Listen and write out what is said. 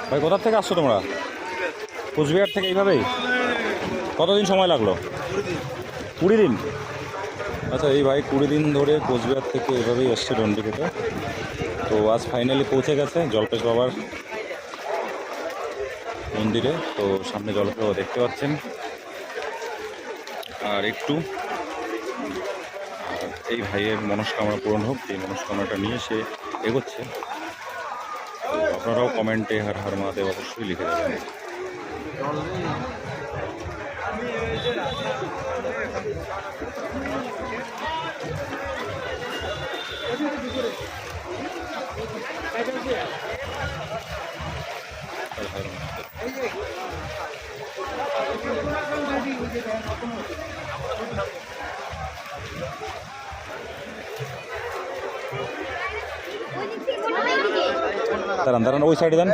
ভাই কোথা থেকে আসছো তোমরা? কোচবিহার থেকে এইভাবেই? কতদিন সময় লাগলো? 20 দিন। আচ্ছা, এই ভাই 20 দিন ধরে কোচবিহার থেকে এভাবেই এসছে ডন্ডিকেতে। তো আজ ফাইনালি পৌঁছে গেছে জল্পেশ বাবার মন্দিরে। তো সামনে জল্পেশ বাবা দেখতে পাচ্ছেন। আর একটু আর এই ভাইয়ের মনস্কামনা পূরণ হোক, এই মনস্কামনাটা নিয়ে সে এগোচ্ছে। তো আপনারাও কমেন্টে হর হর মহাদেব অবশ্যই লিখে দেবেন। হর হর মহাদেব। দাঁড়ান দাঁড়ান, ওই সাইডে দেন।